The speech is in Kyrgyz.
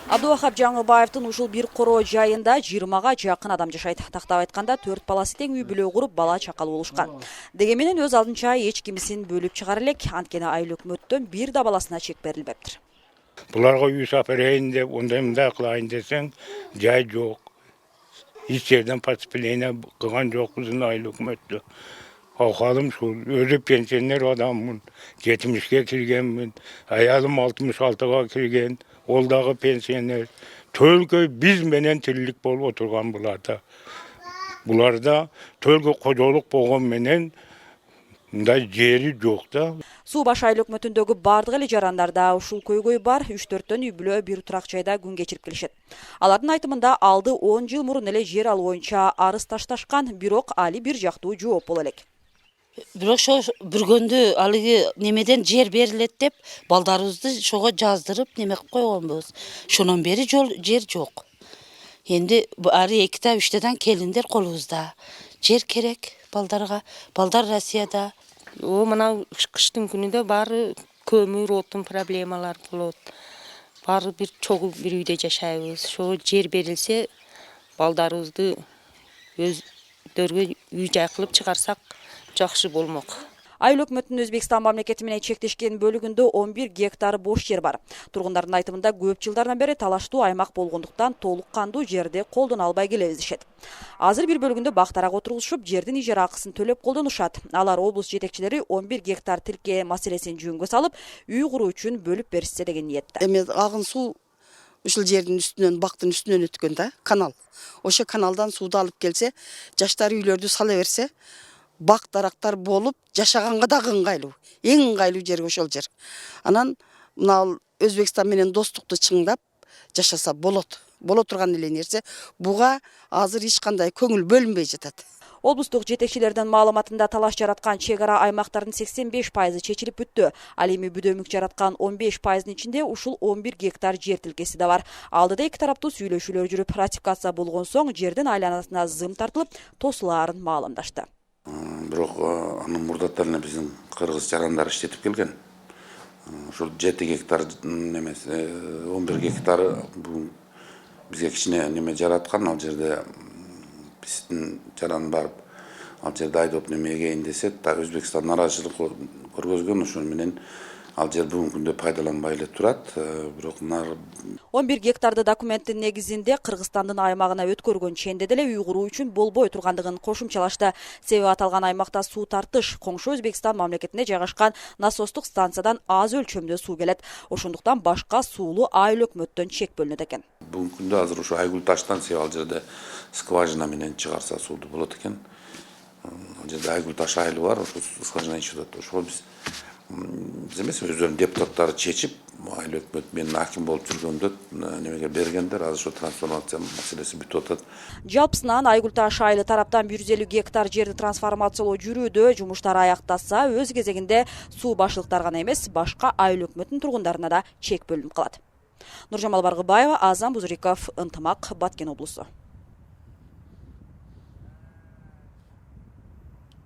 Абдувахап Жаңылбаевдын ушул бир коро жайында 20га жакын адам жашайт. Тактап айтканда 4 баласы тең үй бүлө куруп бала чакал болушкан. Дегенменен өз алдынча эч кимисин бөлүп чыгара элек, анткени айыл өкмөттөн бир да баласына чек берилбептир. Буларга үй сапарайын деп, ондай мындай кылайын десең, жай жок. Эч жерден поступление кылган жокпуз айыл өкмөттө. Акалым ушул, өзү пенсионер адаммын, 70ке киргенмин, аялым 66га кирген, ол дагы пенсионер. Төлкөй биз менен тирлик болуп отурган буларда. Буларда төлкө кожолук болгон менен мындай жери жок да. Суу баш айыл өкмөтүндөгү бардык эле жарандарда ушул көйгөй бар, 3-4төн үй бүлө бир турак жайда күн кечирип келишет. Алардын айтымында алды 10 жыл мурун эле жер алуу боюнча арыз ташташкан, бирок али бир жактуу жооп боло элек. Бирок ошо бүргөндө алыгы немеден жер берилет деп балдарыбызды ошого жаздырып неме кылып койгонбуз. Шонон бери жер жок. Энди ары 2-3 келиндер колубузда. Жер керек балдарга. Балдар Россияда. Мына кыштын күнүндө баары көмүр, отун проблемалар болот. Баары бир чогуу бир үйдө жашайбыз. Ошо жер берилсе, балдарыбызды өздөргө үй жай кылып чыгарсак жакшы болмок. Айыл өкмөтүнүн Өзбекстан мамлекети менен чектешкен бөлүгүндө 11 гектар бош жер бар. Тургундардын айтымында көп жылдардан бери талаштуу аймак болгондуктан толук кандуу жерди колдоно албай келебиз дешет. Азыр бир бөлүгүндө бактарак отургузушуп, жердин ижара акысын төлөп колдонушат. Алар облус жетекчилери 11 гектар тилке маселесин жөнгө салып, үй куруу үчүн бөлүп беришсе деген ниетте. Эми агын суу ушул жердин үстүнөн, бактын үстүнөн өткөн да, канал. Ошо каналдан сууду алып келсе, жаштар үйлөрдү сала берсе, бак дарактар болуп жашаганга да ыңгайлуу. Эң ыңгайлуу жер ошол жер. Анан мына Өзбекстан менен достукту чыңдап жашаса болот. Боло турган эле нерсе. Буга азыр эч кандай көңүл бөлүнбөй жатат. Облустук жетекчилердин маалыматында талаш жараткан чек ара аймактардын 85% чечилип бүттү. Ал эми бүдөмүк жараткан 15%дын ичинде ушул 11 гектар жер тилкеси да бар. Алдыда эки тараптуу сүйлөшүүлөр жүрүп, ратификация болгон соң жердин айланасына зым тартылып, тосулаарын маалымдашты. Бирок анын мурдаттарына биздин кыргыз жарандар иштетип келген. Ушул 7 гектар немеси, 11 гектар бизге кичине неме жараткан, ал жерде биздин жаран барып, ал жерде айдоп неме эгейин десе, Өзбекстан нараазычылык көргөзгөн, ошол менен ал жер бүгүнкү күндө пайдаланбай эле турат. Бирок 11 гектарды документтин негизинде Кыргызстандын аймагына өткөргөн ченде деле үй куруу үчүн болбой тургандыгын кошумчалашты. Себеби аталган аймакта суу тартыш, коңшу Өзбекстан мамлекетине жайгашкан насостук станциядан аз өлчөмдө суу келет. Ошондуктан башка суулуу айыл өкмөттөн чек бөлүнөт экен. Бүгүнкү күндө азыр ушу Айгүл таштан себеби ал жерде скважина менен чыгарса сууду болот экен. Ал жерде Айгүл таш айылы бар, ошол скважина ичип атат. Ошол биз эмес, өздөрүнүн депутаттары чечип, айыл өкмөт менен аким болуп жүргөндө немеге бергендер, азыр ошо трансформация маселеси бүтүп атат. Жалпысынан Айгүл таш айылы тараптан 150 гектар жерди трансформациялоо жүрүүдө, жумуштар аяктаса, өз кезегинде суу башчылыктар гана эмес, башка айыл өкмөтүнүн тургундарына да чек бөлүнүп калат. Нуржамал Баргыбаева, Азам Бузуриков, Ынтымак, Баткен облусу.